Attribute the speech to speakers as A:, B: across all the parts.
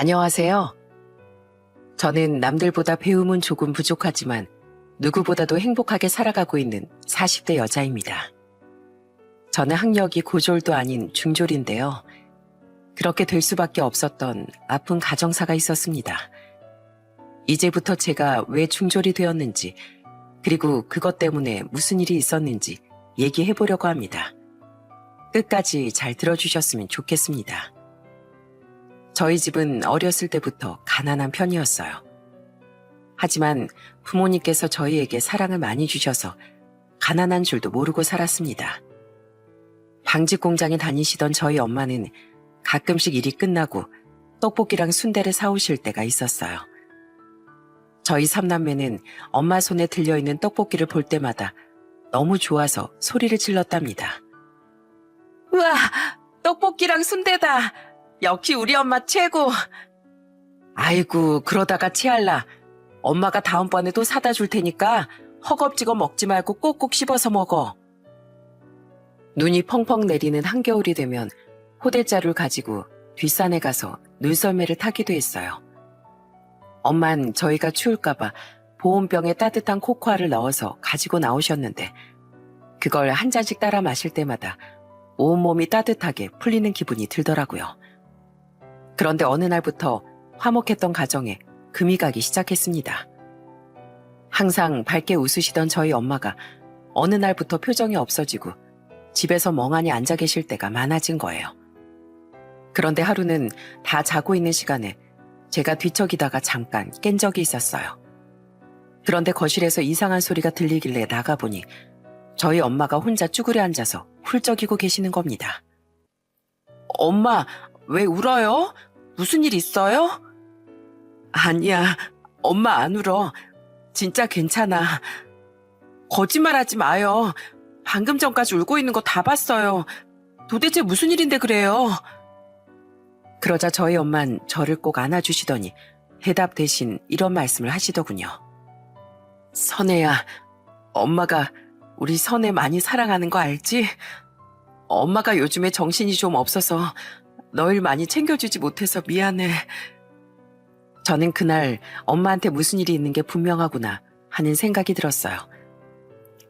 A: 안녕하세요. 저는 남들보다 배움은 조금 부족하지만 누구보다도 행복하게 살아가고 있는 40대 여자입니다. 저는 학력이 고졸도 아닌 중졸인데요. 그렇게 될 수밖에 없었던 아픈 가정사가 있었습니다. 이제부터 제가 왜 중졸이 되었는지, 그리고 그것 때문에 무슨 일이 있었는지 얘기해 보려고 합니다. 끝까지 잘 들어주셨으면 좋겠습니다. 저희 집은 어렸을 때부터 가난한 편이었어요. 하지만 부모님께서 저희에게 사랑을 많이 주셔서 가난한 줄도 모르고 살았습니다. 방직 공장에 다니시던 저희 엄마는 가끔씩 일이 끝나고 떡볶이랑 순대를 사오실 때가 있었어요. 저희 삼남매는 엄마 손에 들려있는 떡볶이를 볼 때마다 너무 좋아서 소리를 질렀답니다. 우와! 떡볶이랑 순대다! 역시 우리 엄마 최고! 아이고, 그러다가 체할라. 엄마가 다음번에도 사다 줄 테니까 허겁지겁 먹지 말고 꼭꼭 씹어서 먹어. 눈이 펑펑 내리는 한겨울이 되면 호들자루를 가지고 뒷산에 가서 눈썰매를 타기도 했어요. 엄만 저희가 추울까봐 보온병에 따뜻한 코코아를 넣어서 가지고 나오셨는데 그걸 한 잔씩 따라 마실 때마다 온몸이 따뜻하게 풀리는 기분이 들더라고요. 그런데 어느 날부터 화목했던 가정에 금이 가기 시작했습니다. 항상 밝게 웃으시던 저희 엄마가 어느 날부터 표정이 없어지고 집에서 멍하니 앉아 계실 때가 많아진 거예요. 그런데 하루는 다 자고 있는 시간에 제가 뒤척이다가 잠깐 깬 적이 있었어요. 그런데 거실에서 이상한 소리가 들리길래 나가보니 저희 엄마가 혼자 쭈그려 앉아서 훌쩍이고 계시는 겁니다. 엄마, 왜 울어요? 무슨 일 있어요? 아니야, 엄마 안 울어. 진짜 괜찮아. 거짓말하지 마요. 방금 전까지 울고 있는 거 다 봤어요. 도대체 무슨 일인데 그래요? 그러자 저희 엄만 저를 꼭 안아주시더니 대답 대신 이런 말씀을 하시더군요. 선혜야, 엄마가 우리 선혜 많이 사랑하는 거 알지? 엄마가 요즘에 정신이 좀 없어서 널 많이 챙겨주지 못해서 미안해. 저는 그날 엄마한테 무슨 일이 있는 게 분명하구나 하는 생각이 들었어요.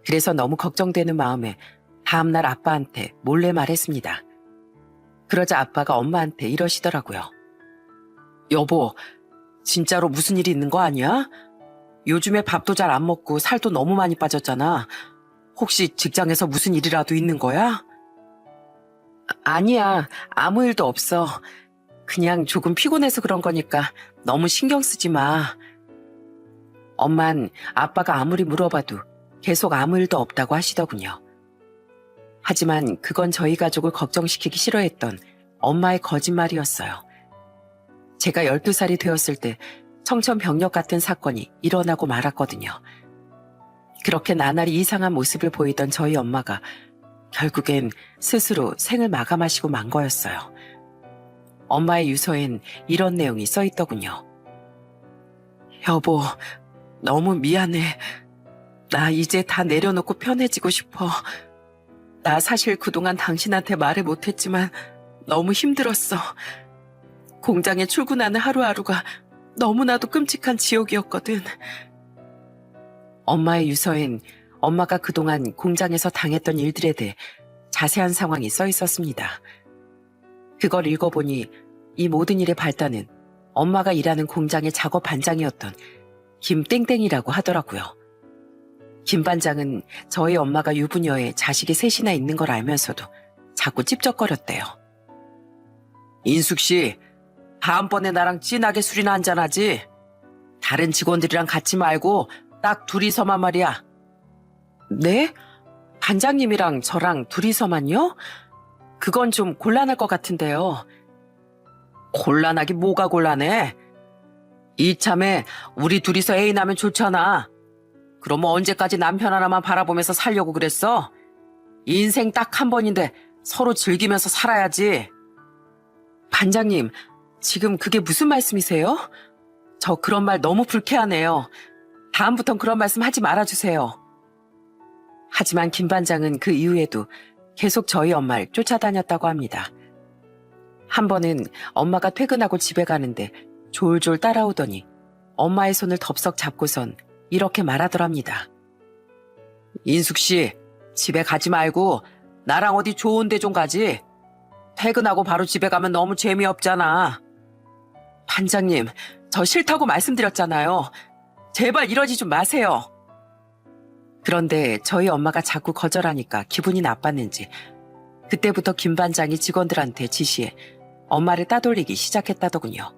A: 그래서 너무 걱정되는 마음에 다음날 아빠한테 몰래 말했습니다. 그러자 아빠가 엄마한테 이러시더라고요. 여보, 진짜로 무슨 일이 있는 거 아니야? 요즘에 밥도 잘 안 먹고 살도 너무 많이 빠졌잖아. 혹시 직장에서 무슨 일이라도 있는 거야? 아니야, 아무 일도 없어. 그냥 조금 피곤해서 그런 거니까 너무 신경 쓰지 마. 엄만 아빠가 아무리 물어봐도 계속 아무 일도 없다고 하시더군요. 하지만 그건 저희 가족을 걱정시키기 싫어했던 엄마의 거짓말이었어요. 제가 12살이 되었을 때 청천벽력 같은 사건이 일어나고 말았거든요. 그렇게 나날이 이상한 모습을 보이던 저희 엄마가 결국엔 스스로 생을 마감하시고 만 거였어요. 엄마의 유서엔 이런 내용이 써 있더군요. 여보, 너무 미안해. 나 이제 다 내려놓고 편해지고 싶어. 나 사실 그동안 당신한테 말을 못했지만 너무 힘들었어. 공장에 출근하는 하루하루가 너무나도 끔찍한 지옥이었거든. 엄마의 유서엔 엄마가 그동안 공장에서 당했던 일들에 대해 자세한 상황이 써 있었습니다. 그걸 읽어보니 이 모든 일의 발단은 엄마가 일하는 공장의 작업 반장이었던 김땡땡이라고 하더라고요. 김 반장은 저희 엄마가 유부녀에 자식이 셋이나 있는 걸 알면서도 자꾸 찝쩍거렸대요. 인숙 씨, 다음번에 나랑 진하게 술이나 한잔하지? 다른 직원들이랑 같이 말고 딱 둘이서만 말이야. 네? 반장님이랑 저랑 둘이서만요? 그건 좀 곤란할 것 같은데요. 곤란하기 뭐가 곤란해? 이참에 우리 둘이서 애인하면 좋잖아. 그럼 언제까지 남편 하나만 바라보면서 살려고 그랬어? 인생 딱 한 번인데 서로 즐기면서 살아야지. 반장님, 지금 그게 무슨 말씀이세요? 저 그런 말 너무 불쾌하네요. 다음부턴 그런 말씀 하지 말아주세요. 하지만 김 반장은 그 이후에도 계속 저희 엄마를 쫓아다녔다고 합니다. 한 번은 엄마가 퇴근하고 집에 가는데 졸졸 따라오더니 엄마의 손을 덥석 잡고선 이렇게 말하더랍니다. 인숙 씨, 집에 가지 말고 나랑 어디 좋은 데 좀 가지. 퇴근하고 바로 집에 가면 너무 재미없잖아. 반장님, 저 싫다고 말씀드렸잖아요. 제발 이러지 좀 마세요. 그런데 저희 엄마가 자꾸 거절하니까 기분이 나빴는지 그때부터 김 반장이 직원들한테 지시해 엄마를 따돌리기 시작했다더군요.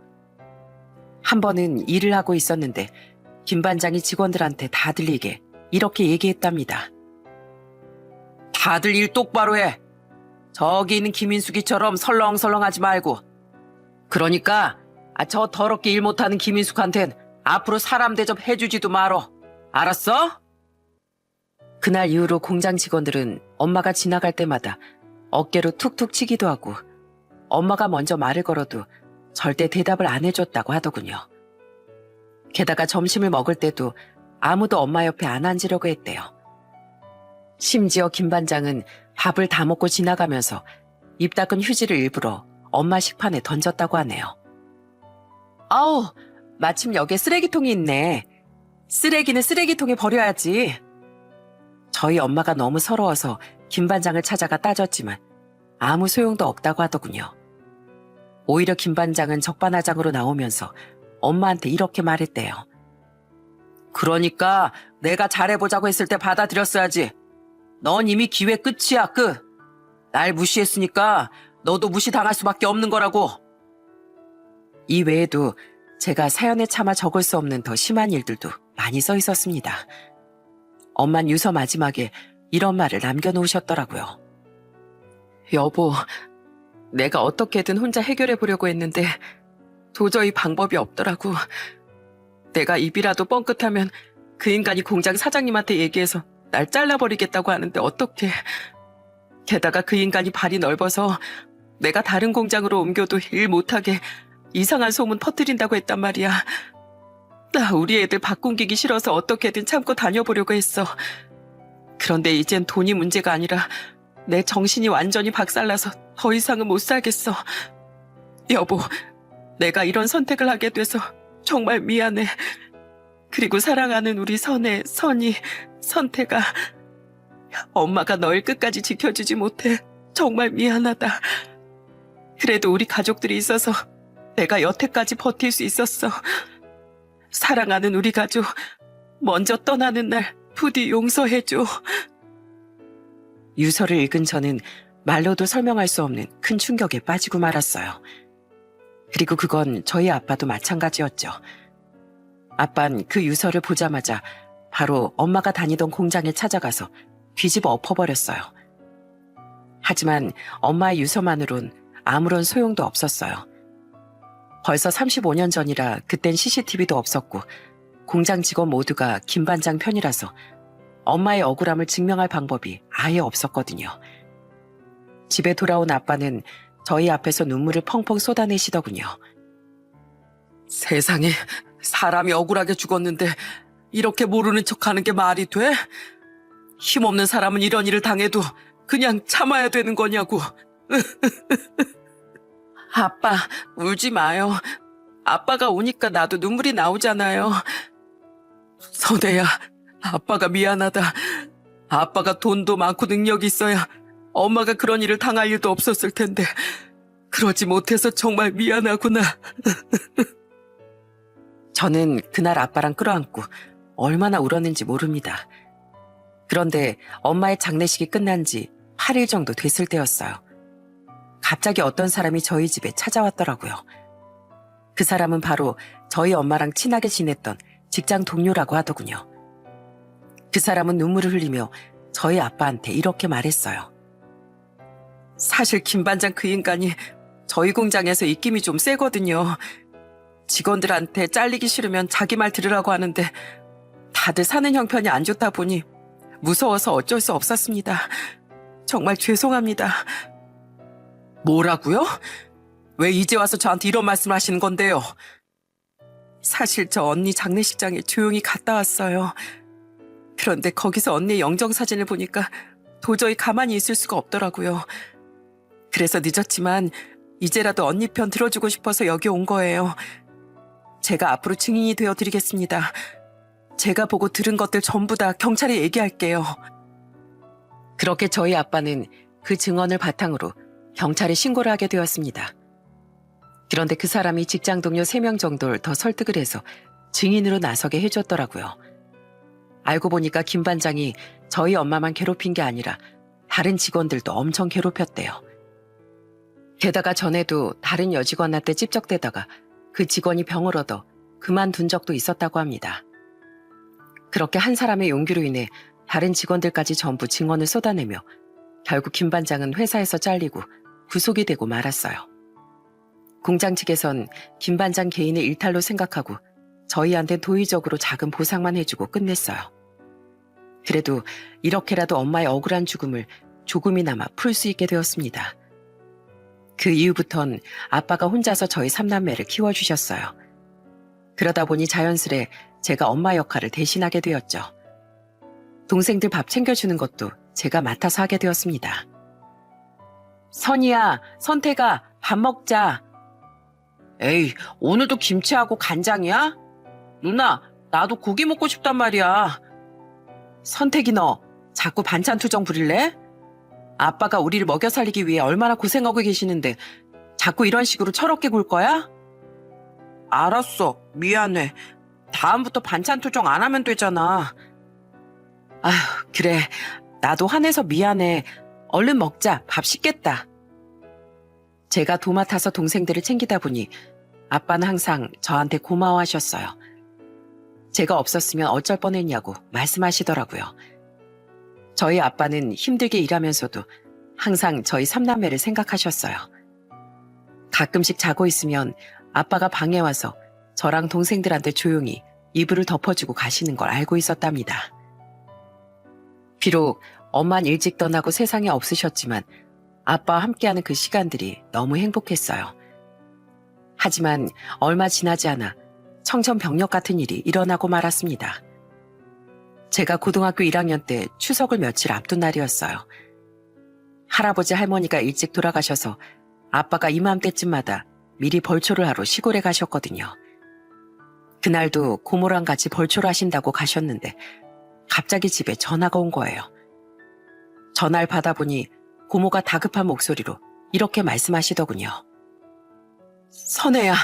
A: 한 번은 일을 하고 있었는데 김 반장이 직원들한테 다 들리게 이렇게 얘기했답니다. 다들 일 똑바로 해. 저기 있는 김인숙이처럼 설렁설렁하지 말고. 그러니까 저 더럽게 일 못하는 김인숙한텐 앞으로 사람 대접 해주지도 말어. 알았어? 그날 이후로 공장 직원들은 엄마가 지나갈 때마다 어깨로 툭툭 치기도 하고 엄마가 먼저 말을 걸어도 절대 대답을 안 해줬다고 하더군요. 게다가 점심을 먹을 때도 아무도 엄마 옆에 안 앉으려고 했대요. 심지어 김 반장은 밥을 다 먹고 지나가면서 입 닦은 휴지를 일부러 엄마 식판에 던졌다고 하네요. 아우, 마침 여기에 쓰레기통이 있네. 쓰레기는 쓰레기통에 버려야지. 저희 엄마가 너무 서러워서 김 반장을 찾아가 따졌지만 아무 소용도 없다고 하더군요. 오히려 김 반장은 적반하장으로 나오면서 엄마한테 이렇게 말했대요. 그러니까 내가 잘해보자고 했을 때 받아들였어야지. 넌 이미 기회 끝이야, 끝. 날 무시했으니까 너도 무시당할 수밖에 없는 거라고. 이 외에도 제가 사연에 차마 적을 수 없는 더 심한 일들도 많이 써 있었습니다. 엄만 유서 마지막에 이런 말을 남겨놓으셨더라고요. 여보, 내가 어떻게든 혼자 해결해 보려고 했는데 도저히 방법이 없더라고. 내가 입이라도 뻥끗하면 그 인간이 공장 사장님한테 얘기해서 날 잘라버리겠다고 하는데 어떡해. 게다가 그 인간이 발이 넓어서 내가 다른 공장으로 옮겨도 일 못하게 이상한 소문 퍼뜨린다고 했단 말이야. 나 우리 애들 바꾼기기 싫어서 어떻게든 참고 다녀보려고 했어. 그런데 이젠 돈이 문제가 아니라 내 정신이 완전히 박살나서 더 이상은 못 살겠어. 여보, 내가 이런 선택을 하게 돼서 정말 미안해. 그리고 사랑하는 우리 선이, 선태가 엄마가 널 끝까지 지켜주지 못해 정말 미안하다. 그래도 우리 가족들이 있어서 내가 여태까지 버틸 수 있었어. 사랑하는 우리 가족, 먼저 떠나는 날 부디 용서해줘. 유서를 읽은 저는 말로도 설명할 수 없는 큰 충격에 빠지고 말았어요. 그리고 그건 저희 아빠도 마찬가지였죠. 아빤 그 유서를 보자마자 바로 엄마가 다니던 공장에 찾아가서 뒤집어 엎어버렸어요. 하지만 엄마의 유서만으론 아무런 소용도 없었어요. 벌써 35년 전이라 그땐 CCTV도 없었고 공장 직원 모두가 김 반장 편이라서 엄마의 억울함을 증명할 방법이 아예 없었거든요. 집에 돌아온 아빠는 저희 앞에서 눈물을 펑펑 쏟아내시더군요. 세상에, 사람이 억울하게 죽었는데 이렇게 모르는 척하는 게 말이 돼? 힘없는 사람은 이런 일을 당해도 그냥 참아야 되는 거냐고. 아빠, 울지 마요. 아빠가 우니까 나도 눈물이 나오잖아요. 선혜야, 아빠가 미안하다. 아빠가 돈도 많고 능력이 있어야 엄마가 그런 일을 당할 일도 없었을 텐데 그러지 못해서 정말 미안하구나. 저는 그날 아빠랑 끌어안고 얼마나 울었는지 모릅니다. 그런데 엄마의 장례식이 끝난 지 8일 정도 됐을 때였어요. 갑자기 어떤 사람이 저희 집에 찾아왔더라고요. 그 사람은 바로 저희 엄마랑 친하게 지냈던 직장 동료라고 하더군요. 그 사람은 눈물을 흘리며 저희 아빠한테 이렇게 말했어요. 사실 김 반장 그 인간이 저희 공장에서 입김이 좀 세거든요. 직원들한테 잘리기 싫으면 자기 말 들으라고 하는데 다들 사는 형편이 안 좋다 보니 무서워서 어쩔 수 없었습니다. 정말 죄송합니다. 뭐라고요? 왜 이제 와서 저한테 이런 말씀을 하시는 건데요? 사실 저 언니 장례식장에 조용히 갔다 왔어요. 그런데 거기서 언니의 영정사진을 보니까 도저히 가만히 있을 수가 없더라고요. 그래서 늦었지만 이제라도 언니 편 들어주고 싶어서 여기 온 거예요. 제가 앞으로 증인이 되어 드리겠습니다. 제가 보고 들은 것들 전부 다 경찰에 얘기할게요. 그렇게 저희 아빠는 그 증언을 바탕으로 경찰에 신고를 하게 되었습니다. 그런데 그 사람이 직장 동료 3명 정도를 더 설득을 해서 증인으로 나서게 해줬더라고요. 알고 보니까 김 반장이 저희 엄마만 괴롭힌 게 아니라 다른 직원들도 엄청 괴롭혔대요. 게다가 전에도 다른 여직원한테 찝적대다가 그 직원이 병을 얻어 그만둔 적도 있었다고 합니다. 그렇게 한 사람의 용기로 인해 다른 직원들까지 전부 증언을 쏟아내며 결국 김 반장은 회사에서 잘리고 구속이 되고 말았어요. 공장 측에선 김 반장 개인의 일탈로 생각하고 저희한테 도의적으로 작은 보상만 해주고 끝냈어요. 그래도 이렇게라도 엄마의 억울한 죽음을 조금이나마 풀 수 있게 되었습니다. 그 이후부턴 아빠가 혼자서 저희 3남매를 키워주셨어요. 그러다 보니 자연스레 제가 엄마 역할을 대신하게 되었죠. 동생들 밥 챙겨주는 것도 제가 맡아서 하게 되었습니다. 선이야, 선태가 밥 먹자. 에이, 오늘도 김치하고 간장이야? 누나, 나도 고기 먹고 싶단 말이야. 선택이 너 자꾸 반찬 투정 부릴래? 아빠가 우리를 먹여 살리기 위해 얼마나 고생하고 계시는데 자꾸 이런 식으로 철없게 굴 거야? 알았어, 미안해. 다음부터 반찬 투정 안 하면 되잖아. 아휴, 그래. 나도 화내서 미안해. 얼른 먹자. 밥 식겠다. 제가 도맡아서 동생들을 챙기다 보니 아빠는 항상 저한테 고마워하셨어요. 제가 없었으면 어쩔 뻔했냐고 말씀하시더라고요. 저희 아빠는 힘들게 일하면서도 항상 저희 3남매를 생각하셨어요. 가끔씩 자고 있으면 아빠가 방에 와서 저랑 동생들한테 조용히 이불을 덮어주고 가시는 걸 알고 있었답니다. 비록 엄만 일찍 떠나고 세상에 없으셨지만 아빠와 함께하는 그 시간들이 너무 행복했어요. 하지만 얼마 지나지 않아 청천벽력 같은 일이 일어나고 말았습니다. 제가 고등학교 1학년 때 추석을 며칠 앞둔 날이었어요. 할아버지 할머니가 일찍 돌아가셔서 아빠가 이맘때쯤마다 미리 벌초를 하러 시골에 가셨거든요. 그날도 고모랑 같이 벌초를 하신다고 가셨는데 갑자기 집에 전화가 온 거예요. 전화를 받아보니 고모가 다급한 목소리로 이렇게 말씀하시더군요. 선혜야,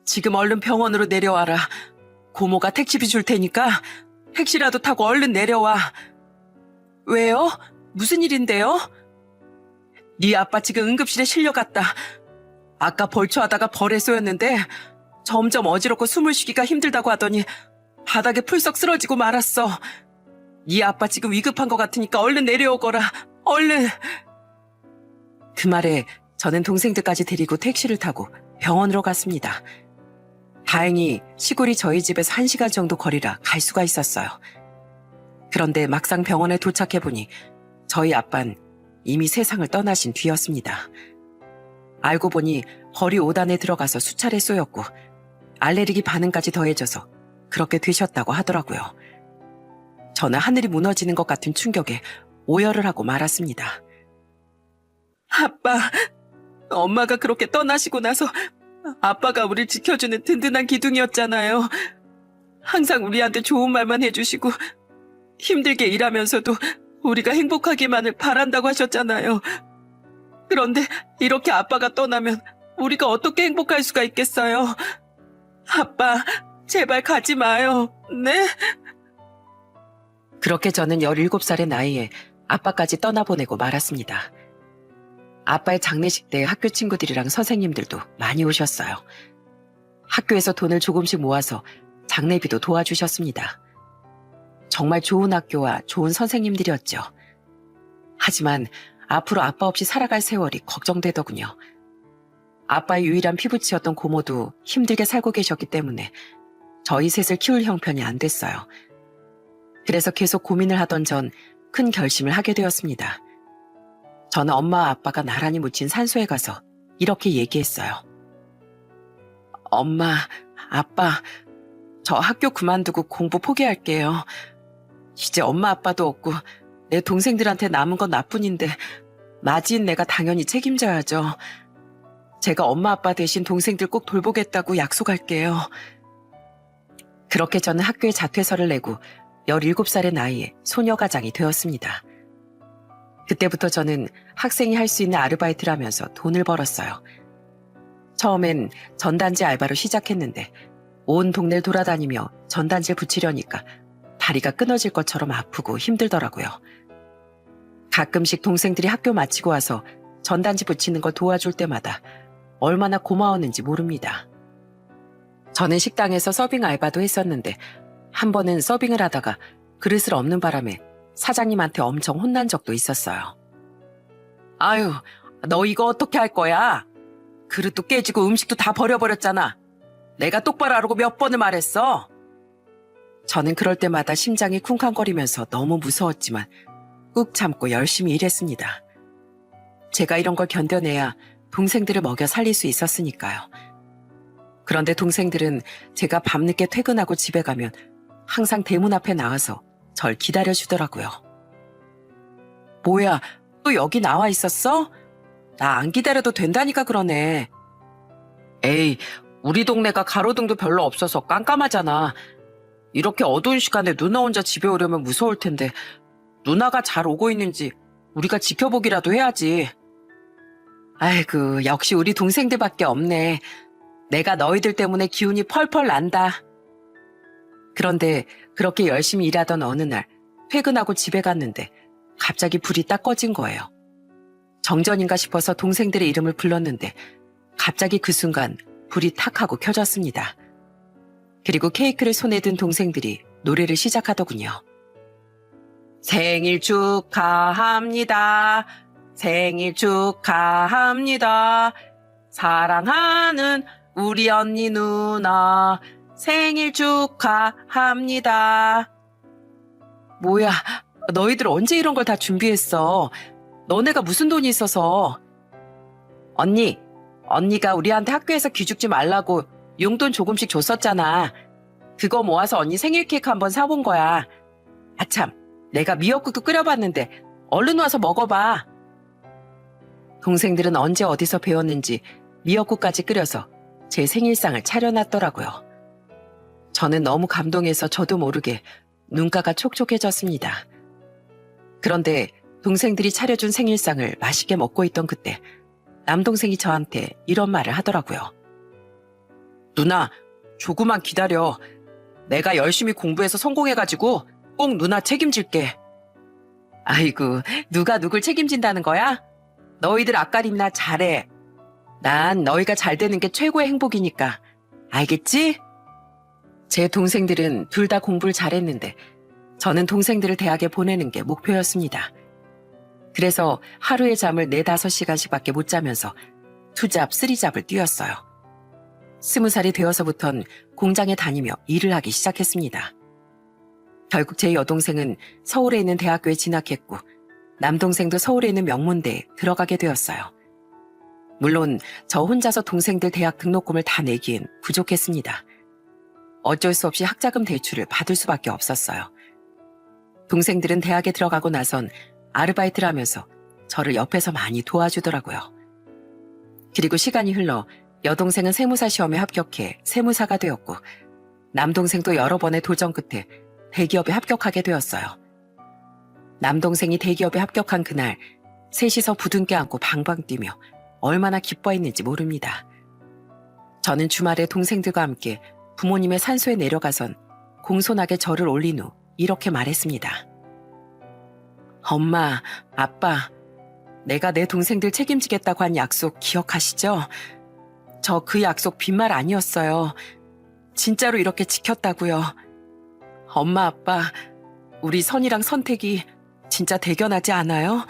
A: 지금 얼른 병원으로 내려와라. 고모가 택시비 줄 테니까 택시라도 타고 얼른 내려와. 왜요? 무슨 일인데요? 네 아빠 지금 응급실에 실려갔다. 아까 벌초하다가 벌에 쏘였는데 점점 어지럽고 숨을 쉬기가 힘들다고 하더니 바닥에 풀썩 쓰러지고 말았어. 네 아빠 지금 위급한 것 같으니까 얼른 내려오거라. 얼른. 그 말에 저는 동생들까지 데리고 택시를 타고 병원으로 갔습니다. 다행히 시골이 저희 집에서 1시간 정도 거리라 갈 수가 있었어요. 그런데 막상 병원에 도착해보니 저희 아빤 이미 세상을 떠나신 뒤였습니다. 알고 보니 벌이 5단에 들어가서 수차례 쏘였고 알레르기 반응까지 더해져서 그렇게 되셨다고 하더라고요. 저는 하늘이 무너지는 것 같은 충격에 오열을 하고 말았습니다. 아빠, 엄마가 그렇게 떠나시고 나서 아빠가 우릴 지켜주는 든든한 기둥이었잖아요. 항상 우리한테 좋은 말만 해주시고 힘들게 일하면서도 우리가 행복하기만을 바란다고 하셨잖아요. 그런데 이렇게 아빠가 떠나면 우리가 어떻게 행복할 수가 있겠어요? 아빠, 제발 가지 마요. 네? 그렇게 저는 17살의 나이에 아빠까지 떠나보내고 말았습니다. 아빠의 장례식 때 학교 친구들이랑 선생님들도 많이 오셨어요. 학교에서 돈을 조금씩 모아서 장례비도 도와주셨습니다. 정말 좋은 학교와 좋은 선생님들이었죠. 하지만 앞으로 아빠 없이 살아갈 세월이 걱정되더군요. 아빠의 유일한 피부치였던 고모도 힘들게 살고 계셨기 때문에 저희 셋을 키울 형편이 안 됐어요. 그래서 계속 고민을 하던 전 큰 결심을 하게 되었습니다. 저는 엄마와 아빠가 나란히 묻힌 산소에 가서 이렇게 얘기했어요. 엄마, 아빠, 저 학교 그만두고 공부 포기할게요. 이제 엄마 아빠도 없고 내 동생들한테 남은 건 나뿐인데 맞이인 내가 당연히 책임져야죠. 제가 엄마 아빠 대신 동생들 꼭 돌보겠다고 약속할게요. 그렇게 저는 학교에 자퇴서를 내고 17살의 나이에 소녀가장이 되었습니다. 그때부터 저는 학생이 할 수 있는 아르바이트를 하면서 돈을 벌었어요. 처음엔 전단지 알바로 시작했는데 온 동네를 돌아다니며 전단지를 붙이려니까 다리가 끊어질 것처럼 아프고 힘들더라고요. 가끔씩 동생들이 학교 마치고 와서 전단지 붙이는 걸 도와줄 때마다 얼마나 고마웠는지 모릅니다. 저는 식당에서 서빙 알바도 했었는데 한 번은 서빙을 하다가 그릇을 엎는 바람에 사장님한테 엄청 혼난 적도 있었어요. 아유, 너 이거 어떻게 할 거야? 그릇도 깨지고 음식도 다 버려버렸잖아. 내가 똑바로 하라고 몇 번을 말했어? 저는 그럴 때마다 심장이 쿵쾅거리면서 너무 무서웠지만 꾹 참고 열심히 일했습니다. 제가 이런 걸 견뎌내야 동생들을 먹여 살릴 수 있었으니까요. 그런데 동생들은 제가 밤늦게 퇴근하고 집에 가면 항상 대문 앞에 나와서 절 기다려주더라고요. 뭐야, 또 여기 나와 있었어? 나 안 기다려도 된다니까 그러네. 에이, 우리 동네가 가로등도 별로 없어서 깜깜하잖아. 이렇게 어두운 시간에 누나 혼자 집에 오려면 무서울 텐데 누나가 잘 오고 있는지 우리가 지켜보기라도 해야지. 아이고, 역시 우리 동생들밖에 없네. 내가 너희들 때문에 기운이 펄펄 난다. 그런데 그렇게 열심히 일하던 어느 날 퇴근하고 집에 갔는데 갑자기 불이 딱 꺼진 거예요. 정전인가 싶어서 동생들의 이름을 불렀는데 갑자기 그 순간 불이 탁 하고 켜졌습니다. 그리고 케이크를 손에 든 동생들이 노래를 시작하더군요. 생일 축하합니다. 생일 축하합니다. 사랑하는 우리 언니 누나 생일 축하합니다. 뭐야, 너희들 언제 이런 걸 다 준비했어? 너네가 무슨 돈이 있어서? 언니가 우리한테 학교에서 기죽지 말라고 용돈 조금씩 줬었잖아. 그거 모아서 언니 생일 케이크 한번 사본 거야. 아참, 내가 미역국도 끓여봤는데 얼른 와서 먹어봐. 동생들은 언제 어디서 배웠는지 미역국까지 끓여서 제 생일상을 차려놨더라고요. 저는 너무 감동해서 저도 모르게 눈가가 촉촉해졌습니다. 그런데 동생들이 차려준 생일상을 맛있게 먹고 있던 그때 남동생이 저한테 이런 말을 하더라고요. 누나, 조금만 기다려. 내가 열심히 공부해서 성공해가지고 꼭 누나 책임질게. 아이고, 누가 누굴 책임진다는 거야? 너희들 앞가림이나 잘해. 난 너희가 잘 되는 게 최고의 행복이니까. 알겠지? 제 동생들은 둘 다 공부를 잘했는데 저는 동생들을 대학에 보내는 게 목표였습니다. 그래서 하루에 잠을 4-5시간씩밖에 못 자면서 투잡, 쓰리잡을 뛰었어요. 20살이 되어서부턴 공장에 다니며 일을 하기 시작했습니다. 결국 제 여동생은 서울에 있는 대학교에 진학했고 남동생도 서울에 있는 명문대에 들어가게 되었어요. 물론 저 혼자서 동생들 대학 등록금을 다 내기엔 부족했습니다. 어쩔 수 없이 학자금 대출을 받을 수밖에 없었어요. 동생들은 대학에 들어가고 나선 아르바이트를 하면서 저를 옆에서 많이 도와주더라고요. 그리고 시간이 흘러 여동생은 세무사 시험에 합격해 세무사가 되었고 남동생도 여러 번의 도전 끝에 대기업에 합격하게 되었어요. 남동생이 대기업에 합격한 그날 셋이서 부둥켜 안고 방방 뛰며 얼마나 기뻐했는지 모릅니다. 저는 주말에 동생들과 함께 부모님의 산소에 내려가선 공손하게 절을 올린 후 이렇게 말했습니다. 엄마, 아빠, 내가 내 동생들 책임지겠다고 한 약속 기억하시죠? 저 그 약속 빈말 아니었어요. 진짜로 이렇게 지켰다고요. 엄마, 아빠, 우리 선이랑 선택이 진짜 대견하지 않아요?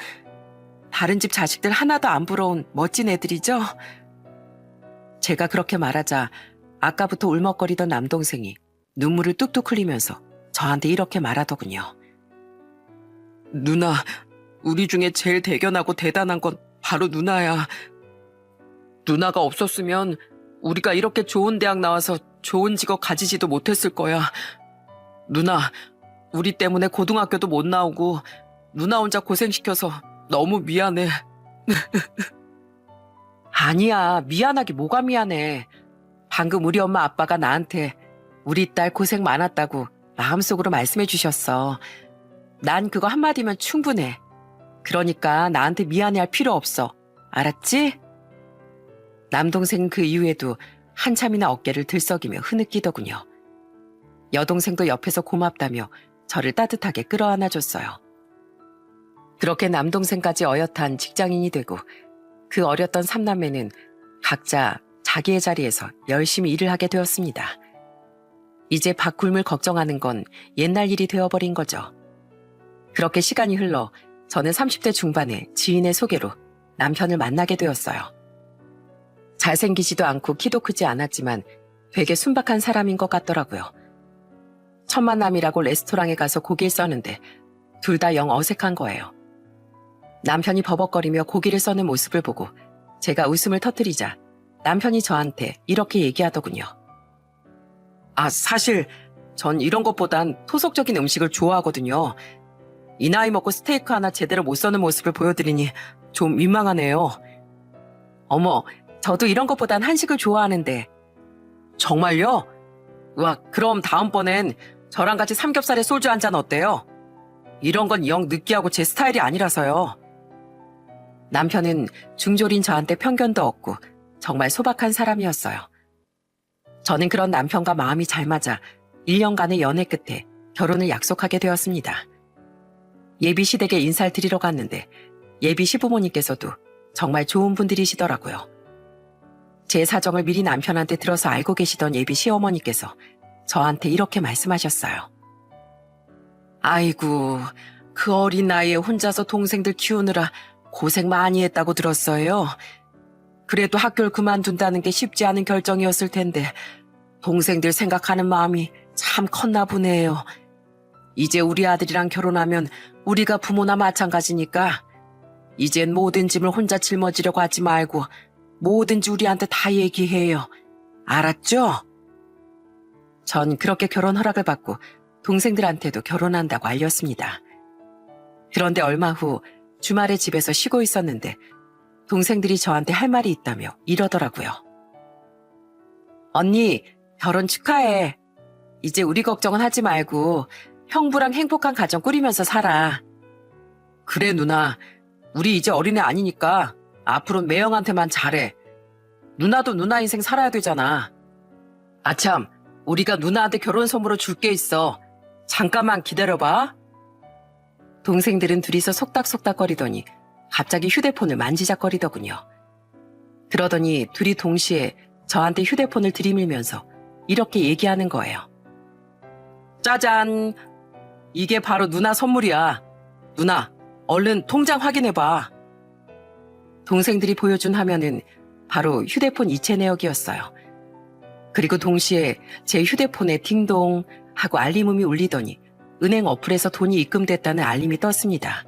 A: 다른 집 자식들 하나도 안 부러운 멋진 애들이죠? 제가 그렇게 말하자 아까부터 울먹거리던 남동생이 눈물을 뚝뚝 흘리면서 저한테 이렇게 말하더군요. 누나, 우리 중에 제일 대견하고 대단한 건 바로 누나야. 누나가 없었으면 우리가 이렇게 좋은 대학 나와서 좋은 직업 가지지도 못했을 거야. 누나, 우리 때문에 고등학교도 못 나오고 누나 혼자 고생시켜서 너무 미안해. 아니야, 미안하기 뭐가 미안해. 방금 우리 엄마 아빠가 나한테 우리 딸 고생 많았다고 마음속으로 말씀해 주셨어. 난 그거 한마디면 충분해. 그러니까 나한테 미안해할 필요 없어. 알았지? 남동생은 그 이후에도 한참이나 어깨를 들썩이며 흐느끼더군요. 여동생도 옆에서 고맙다며 저를 따뜻하게 끌어안아줬어요. 그렇게 남동생까지 어엿한 직장인이 되고 그 어렸던 삼남매는 각자 자기의 자리에서 열심히 일을 하게 되었습니다. 이제 밥 굶을 걱정하는 건 옛날 일이 되어버린 거죠. 그렇게 시간이 흘러 저는 30대 중반에 지인의 소개로 남편을 만나게 되었어요. 잘생기지도 않고 키도 크지 않았지만 되게 순박한 사람인 것 같더라고요. 첫 만남이라고 레스토랑에 가서 고기를 써는데 둘 다 영 어색한 거예요. 남편이 버벅거리며 고기를 써는 모습을 보고 제가 웃음을 터뜨리자 남편이 저한테 이렇게 얘기하더군요. 사실 전 이런 것보단 토속적인 음식을 좋아하거든요. 이 나이 먹고 스테이크 하나 제대로 못 써는 모습을 보여드리니 좀 민망하네요. 어머, 저도 이런 것보단 한식을 좋아하는데. 정말요? 와, 그럼 다음번엔 저랑 같이 삼겹살에 소주 한 잔 어때요? 이런 건 영 느끼하고 제 스타일이 아니라서요. 남편은 중졸인 저한테 편견도 없고 정말 소박한 사람이었어요. 저는 그런 남편과 마음이 잘 맞아 1년간의 연애 끝에 결혼을 약속하게 되었습니다. 예비 시댁에 인사를 드리러 갔는데 예비 시부모님께서도 정말 좋은 분들이시더라고요. 제 사정을 미리 남편한테 들어서 알고 계시던 예비 시어머니께서 저한테 이렇게 말씀하셨어요. 아이고, 그 어린 나이에 혼자서 동생들 키우느라 고생 많이 했다고 들었어요. 그래도 학교를 그만둔다는 게 쉽지 않은 결정이었을 텐데 동생들 생각하는 마음이 참 컸나 보네요. 이제 우리 아들이랑 결혼하면 우리가 부모나 마찬가지니까 이젠 모든 짐을 혼자 짊어지려고 하지 말고 뭐든지 우리한테 다 얘기해요. 알았죠? 전 그렇게 결혼 허락을 받고 동생들한테도 결혼한다고 알렸습니다. 그런데 얼마 후 주말에 집에서 쉬고 있었는데 동생들이 저한테 할 말이 있다며 이러더라고요. 언니, 결혼 축하해. 이제 우리 걱정은 하지 말고 형부랑 행복한 가정 꾸리면서 살아. 그래 누나, 우리 이제 어린애 아니니까 앞으로 매형한테만 잘해. 누나도 누나 인생 살아야 되잖아. 아참, 우리가 누나한테 결혼 선물로 줄 게 있어. 잠깐만 기다려봐. 동생들은 둘이서 속닥속닥거리더니 갑자기 휴대폰을 만지작거리더군요. 그러더니 둘이 동시에 저한테 휴대폰을 들이밀면서 이렇게 얘기하는 거예요. 짜잔! 이게 바로 누나 선물이야. 누나, 얼른 통장 확인해봐. 동생들이 보여준 화면은 바로 휴대폰 이체 내역이었어요. 그리고 동시에 제 휴대폰에 딩동 하고 알림음이 울리더니 은행 어플에서 돈이 입금됐다는 알림이 떴습니다.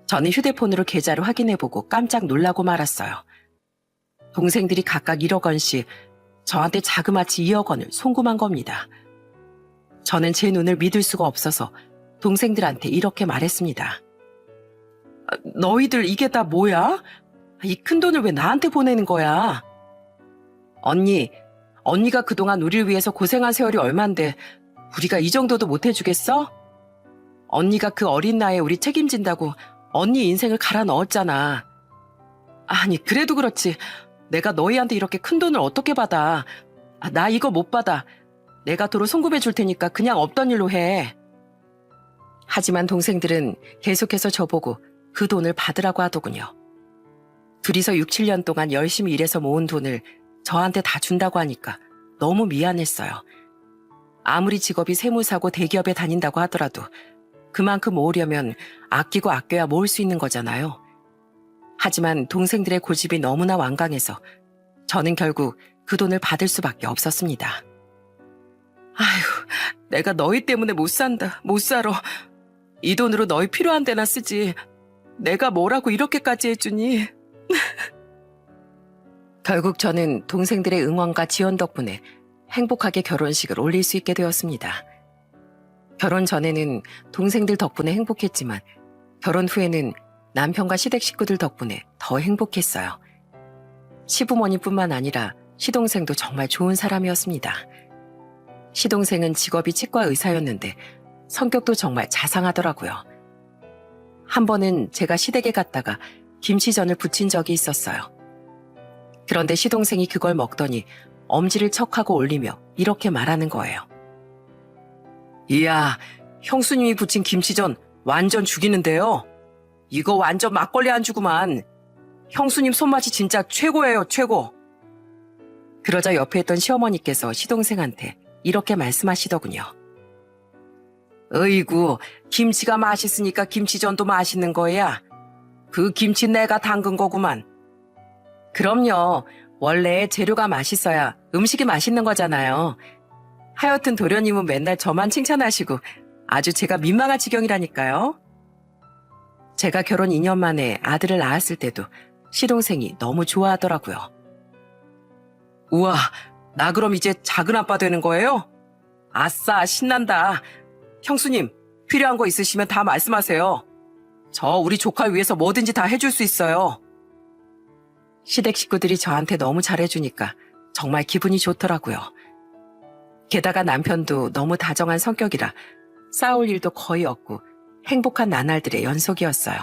A: 저는 휴대폰으로 계좌를 확인해보고 깜짝 놀라고 말았어요. 동생들이 각각 1억 원씩 저한테 자그마치 2억 원을 송금한 겁니다. 저는 제 눈을 믿을 수가 없어서 동생들한테 이렇게 말했습니다. 너희들 이게 다 뭐야? 이 큰 돈을 왜 나한테 보내는 거야? 언니가 그동안 우리를 위해서 고생한 세월이 얼만데 우리가 이 정도도 못 해주겠어? 언니가 그 어린 나이에 우리 책임진다고 언니 인생을 갈아 넣었잖아. 아니, 그래도 그렇지. 내가 너희한테 이렇게 큰 돈을 어떻게 받아? 나 이거 못 받아. 내가 도로 송금해 줄 테니까 그냥 없던 일로 해. 하지만 동생들은 계속해서 저보고 그 돈을 받으라고 하더군요. 둘이서 6, 7년 동안 열심히 일해서 모은 돈을 저한테 다 준다고 하니까 너무 미안했어요. 아무리 직업이 세무사고 대기업에 다닌다고 하더라도 그만큼 모으려면 아끼고 아껴야 모을 수 있는 거잖아요. 하지만 동생들의 고집이 너무나 완강해서 저는 결국 그 돈을 받을 수밖에 없었습니다. 아휴, 내가 너희 때문에 못 산다, 못 살아. 이 돈으로 너희 필요한 데나 쓰지. 내가 뭐라고 이렇게까지 해주니. 결국 저는 동생들의 응원과 지원 덕분에 행복하게 결혼식을 올릴 수 있게 되었습니다. 결혼 전에는 동생들 덕분에 행복했지만 결혼 후에는 남편과 시댁 식구들 덕분에 더 행복했어요. 시부모님뿐만 아니라 시동생도 정말 좋은 사람이었습니다. 시동생은 직업이 치과 의사였는데 성격도 정말 자상하더라고요. 한 번은 제가 시댁에 갔다가 김치전을 부친 적이 있었어요. 그런데 시동생이 그걸 먹더니 엄지를 척하고 올리며 이렇게 말하는 거예요. 이야, 형수님이 부친 김치전 완전 죽이는데요. 이거 완전 막걸리 안주구만. 형수님 손맛이 진짜 최고예요, 최고. 그러자 옆에 있던 시어머니께서 시동생한테 이렇게 말씀하시더군요. 어이구, 김치가 맛있으니까 김치전도 맛있는 거야. 그 김치 내가 담근 거구만. 그럼요. 원래 재료가 맛있어야 음식이 맛있는 거잖아요. 하여튼 도련님은 맨날 저만 칭찬하시고 아주 제가 민망한 지경이라니까요. 제가 결혼 2년 만에 아들을 낳았을 때도 시동생이 너무 좋아하더라고요. 우와, 나 그럼 이제 작은 아빠 되는 거예요? 아싸, 신난다. 형수님, 필요한 거 있으시면 다 말씀하세요. 저 우리 조카 위해서 뭐든지 다 해줄 수 있어요. 시댁 식구들이 저한테 너무 잘해주니까 정말 기분이 좋더라고요. 게다가 남편도 너무 다정한 성격이라 싸울 일도 거의 없고 행복한 나날들의 연속이었어요.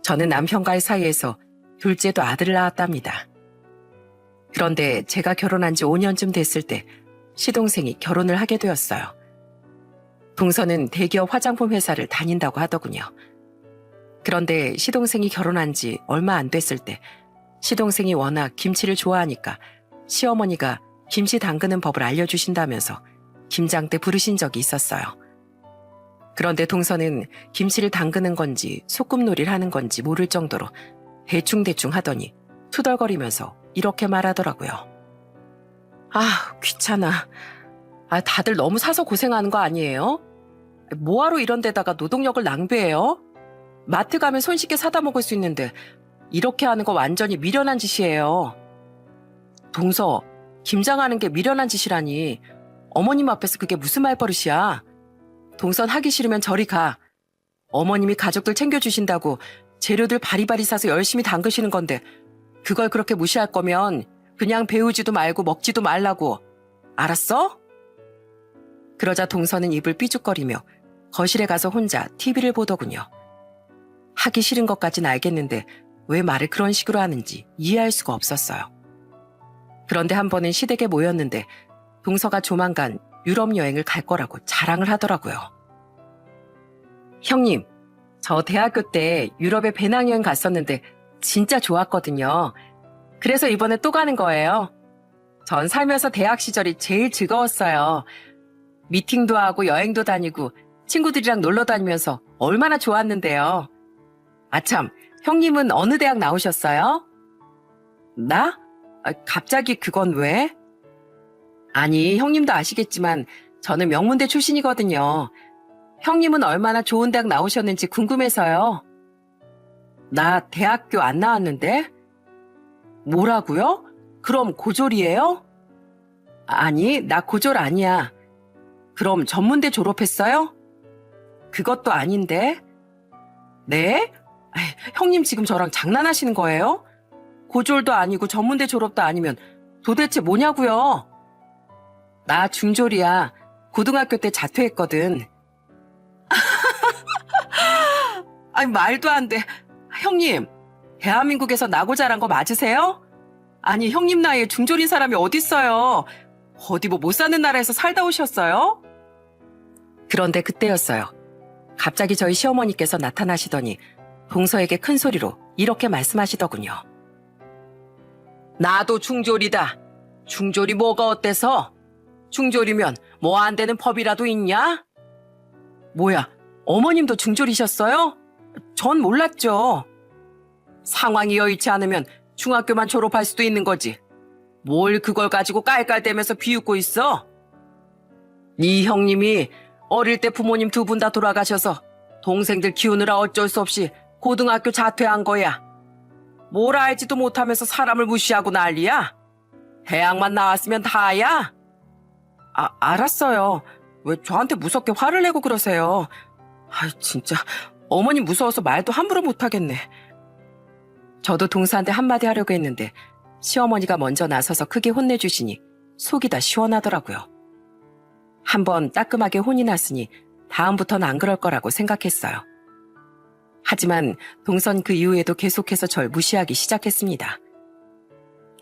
A: 저는 남편과의 사이에서 둘째도 아들을 낳았답니다. 그런데 제가 결혼한 지 5년쯤 됐을 때 시동생이 결혼을 하게 되었어요. 동서는 대기업 화장품 회사를 다닌다고 하더군요. 그런데 시동생이 결혼한 지 얼마 안 됐을 때 시동생이 워낙 김치를 좋아하니까 시어머니가 김치 담그는 법을 알려주신다면서 김장때 부르신 적이 있었어요. 그런데 동서는 김치를 담그는 건지 소꿉놀이를 하는 건지 모를 정도로 대충대충 하더니 투덜거리면서 이렇게 말하더라고요. 아, 귀찮아. 다들 너무 사서 고생하는 거 아니에요? 뭐하러 이런 데다가 노동력을 낭비해요? 마트 가면 손쉽게 사다 먹을 수 있는데 이렇게 하는 거 완전히 미련한 짓이에요. 동서, 김장하는 게 미련한 짓이라니. 어머님 앞에서 그게 무슨 말버릇이야. 동선 하기 싫으면 저리 가. 어머님이 가족들 챙겨주신다고 재료들 바리바리 사서 열심히 담그시는 건데 그걸 그렇게 무시할 거면 그냥 배우지도 말고 먹지도 말라고. 알았어? 그러자 동서는 입을 삐죽거리며 거실에 가서 혼자 TV를 보더군요. 하기 싫은 것까진 알겠는데 왜 말을 그런 식으로 하는지 이해할 수가 없었어요. 그런데 한 번은 시댁에 모였는데 동서가 조만간 유럽 여행을 갈 거라고 자랑을 하더라고요. 형님, 저 대학교 때 유럽에 배낭여행 갔었는데 진짜 좋았거든요. 그래서 이번에 또 가는 거예요. 전 살면서 대학 시절이 제일 즐거웠어요. 미팅도 하고 여행도 다니고 친구들이랑 놀러 다니면서 얼마나 좋았는데요. 아참, 형님은 어느 대학 나오셨어요? 나? 갑자기 그건 왜? 아니, 형님도 아시겠지만 저는 명문대 출신이거든요. 형님은 얼마나 좋은 대학 나오셨는지 궁금해서요. 나 대학교 안 나왔는데? 뭐라고요? 그럼 고졸이에요? 아니, 나 고졸 아니야. 그럼 전문대 졸업했어요? 그것도 아닌데. 네? 형님 지금 저랑 장난하시는 거예요? 고졸도 아니고 전문대 졸업도 아니면 도대체 뭐냐고요? 나 중졸이야. 고등학교 때 자퇴했거든. 아니, 말도 안 돼. 형님, 대한민국에서 나고 자란 거 맞으세요? 아니, 형님 나이에 중졸인 사람이 어딨어요? 어디 뭐 못 사는 나라에서 살다 오셨어요? 그런데 그때였어요. 갑자기 저희 시어머니께서 나타나시더니 동서에게 큰 소리로 이렇게 말씀하시더군요. 나도 중졸이다. 중졸이 뭐가 어때서? 중졸이면 뭐 안 되는 법이라도 있냐? 뭐야, 어머님도 중졸이셨어요? 전 몰랐죠. 상황이 여의치 않으면 중학교만 졸업할 수도 있는 거지. 뭘 그걸 가지고 깔깔대면서 비웃고 있어? 네 형님이 어릴 때 부모님 두 분 다 돌아가셔서 동생들 키우느라 어쩔 수 없이 고등학교 자퇴한 거야. 뭘 알지도 못하면서 사람을 무시하고 난리야? 대학만 나왔으면 다야? 알았어요. 왜 저한테 무섭게 화를 내고 그러세요? 진짜 어머님 무서워서 말도 함부로 못하겠네. 저도 동서한테 한마디 하려고 했는데 시어머니가 먼저 나서서 크게 혼내주시니 속이 다 시원하더라고요. 한번 따끔하게 혼이 났으니 다음부터는 안 그럴 거라고 생각했어요. 하지만 동선 그 이후에도 계속해서 절 무시하기 시작했습니다.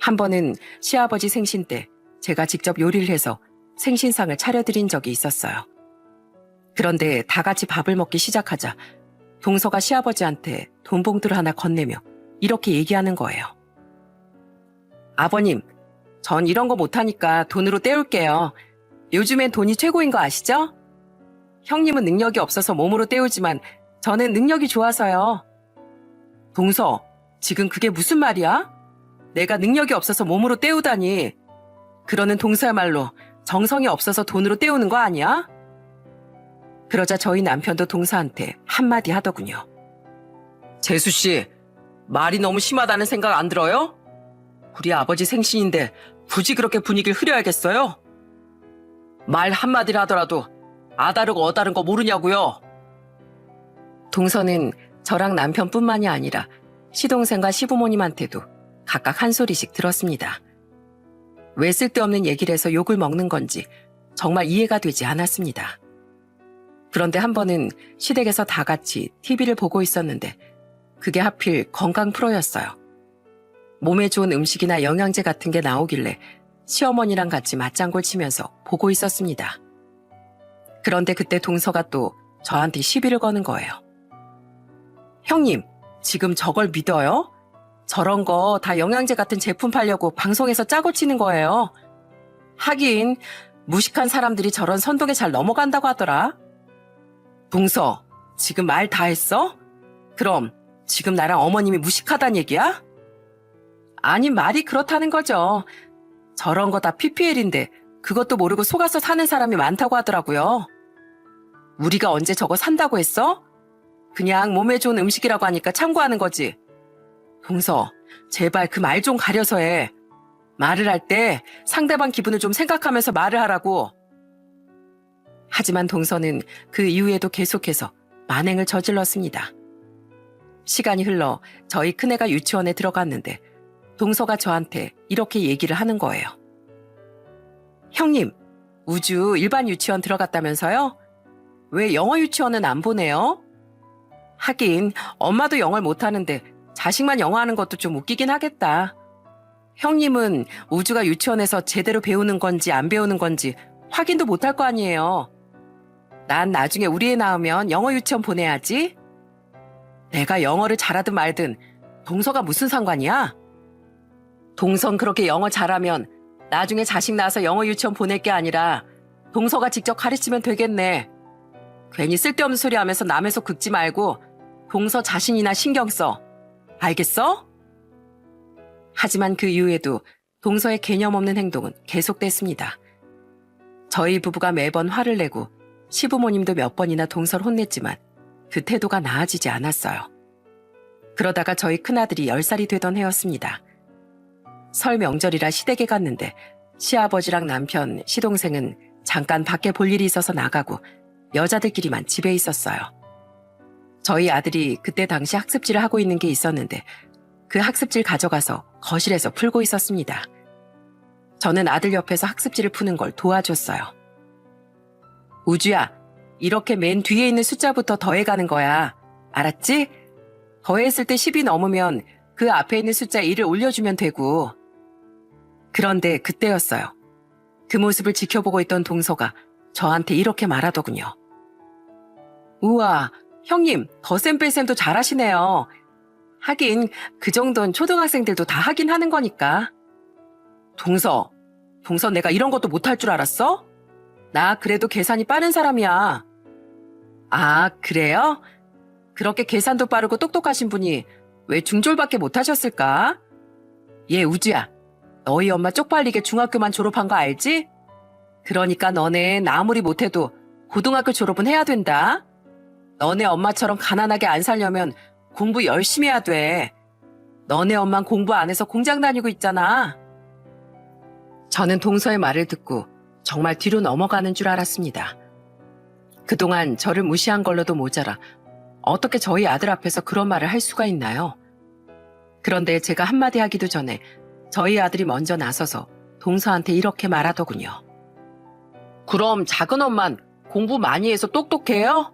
A: 한 번은 시아버지 생신 때 제가 직접 요리를 해서 생신상을 차려드린 적이 있었어요. 그런데 다 같이 밥을 먹기 시작하자 동서가 시아버지한테 돈 봉투를 하나 건네며 이렇게 얘기하는 거예요. 아버님, 전 이런 거 못하니까 돈으로 때울게요. 요즘엔 돈이 최고인 거 아시죠? 형님은 능력이 없어서 몸으로 때우지만 저는 능력이 좋아서요. 동서, 지금 그게 무슨 말이야? 내가 능력이 없어서 몸으로 때우다니. 그러는 동서야말로 정성이 없어서 돈으로 때우는 거 아니야? 그러자 저희 남편도 동서한테 한마디 하더군요. 재수씨, 말이 너무 심하다는 생각 안 들어요? 우리 아버지 생신인데 굳이 그렇게 분위기를 흐려야겠어요? 말 한마디를 하더라도 아다르고 어다른 거 모르냐고요? 동서는 저랑 남편뿐만이 아니라 시동생과 시부모님한테도 각각 한 소리씩 들었습니다. 왜 쓸데없는 얘기를 해서 욕을 먹는 건지 정말 이해가 되지 않았습니다. 그런데 한 번은 시댁에서 다 같이 TV를 보고 있었는데 그게 하필 건강 프로였어요. 몸에 좋은 음식이나 영양제 같은 게 나오길래 시어머니랑 같이 맞장구 치면서 보고 있었습니다. 그런데 그때 동서가 또 저한테 시비를 거는 거예요. 형님, 지금 저걸 믿어요? 저런 거 다 영양제 같은 제품 팔려고 방송에서 짜고 치는 거예요. 하긴 무식한 사람들이 저런 선동에 잘 넘어간다고 하더라. 동서, 지금 말 다 했어? 그럼 지금 나랑 어머님이 무식하단 얘기야? 아니, 말이 그렇다는 거죠. 저런 거 다 PPL인데 그것도 모르고 속아서 사는 사람이 많다고 하더라고요. 우리가 언제 저거 산다고 했어? 그냥 몸에 좋은 음식이라고 하니까 참고하는 거지. 동서, 제발 그 말 좀 가려서 해. 말을 할 때 상대방 기분을 좀 생각하면서 말을 하라고. 하지만 동서는 그 이후에도 계속해서 만행을 저질렀습니다. 시간이 흘러 저희 큰애가 유치원에 들어갔는데 동서가 저한테 이렇게 얘기를 하는 거예요. 형님, 우주 일반 유치원 들어갔다면서요? 왜 영어 유치원은 안 보내요? 하긴 엄마도 영어를 못하는데 자식만 영어 하는 것도 좀 웃기긴 하겠다. 형님은 우주가 유치원에서 제대로 배우는 건지 안 배우는 건지 확인도 못할 거 아니에요. 난 나중에 우리 애 낳으면 영어 유치원 보내야지. 내가 영어를 잘하든 말든 동서가 무슨 상관이야? 동선 그렇게 영어 잘하면 나중에 자식 낳아서 영어 유치원 보낼 게 아니라 동서가 직접 가르치면 되겠네. 괜히 쓸데없는 소리 하면서 남의 속 긁지 말고 동서 자신이나 신경 써. 알겠어? 하지만 그 이후에도 동서의 개념 없는 행동은 계속됐습니다. 저희 부부가 매번 화를 내고 시부모님도 몇 번이나 동서를 혼냈지만 그 태도가 나아지지 않았어요. 그러다가 저희 큰아들이 10살이 되던 해였습니다. 설 명절이라 시댁에 갔는데 시아버지랑 남편, 시동생은 잠깐 밖에 볼 일이 있어서 나가고 여자들끼리만 집에 있었어요. 저희 아들이 그때 당시 학습지를 하고 있는 게 있었는데 그 학습지를 가져가서 거실에서 풀고 있었습니다. 저는 아들 옆에서 학습지를 푸는 걸 도와줬어요. 우주야, 이렇게 맨 뒤에 있는 숫자부터 더해가는 거야. 알았지? 더했을 때 10이 넘으면 그 앞에 있는 숫자 1을 올려주면 되고. 그런데 그때였어요. 그 모습을 지켜보고 있던 동서가 저한테 이렇게 말하더군요. 우와, 형님, 덧셈 뺄셈도 잘하시네요. 하긴 그 정도는 초등학생들도 다 하긴 하는 거니까. 동서 내가 이런 것도 못할 줄 알았어? 나 그래도 계산이 빠른 사람이야. 아, 그래요? 그렇게 계산도 빠르고 똑똑하신 분이 왜 중졸밖에 못하셨을까? 얘 우주야, 너희 엄마 쪽팔리게 중학교만 졸업한 거 알지? 그러니까 너네 아무리 못해도 고등학교 졸업은 해야 된다. 너네 엄마처럼 가난하게 안 살려면 공부 열심히 해야 돼. 너네 엄만 공부 안 해서 공장 다니고 있잖아. 저는 동서의 말을 듣고 정말 뒤로 넘어가는 줄 알았습니다. 그동안 저를 무시한 걸로도 모자라 어떻게 저희 아들 앞에서 그런 말을 할 수가 있나요? 그런데 제가 한마디 하기도 전에 저희 아들이 먼저 나서서 동서한테 이렇게 말하더군요. 그럼 작은 엄만 공부 많이 해서 똑똑해요?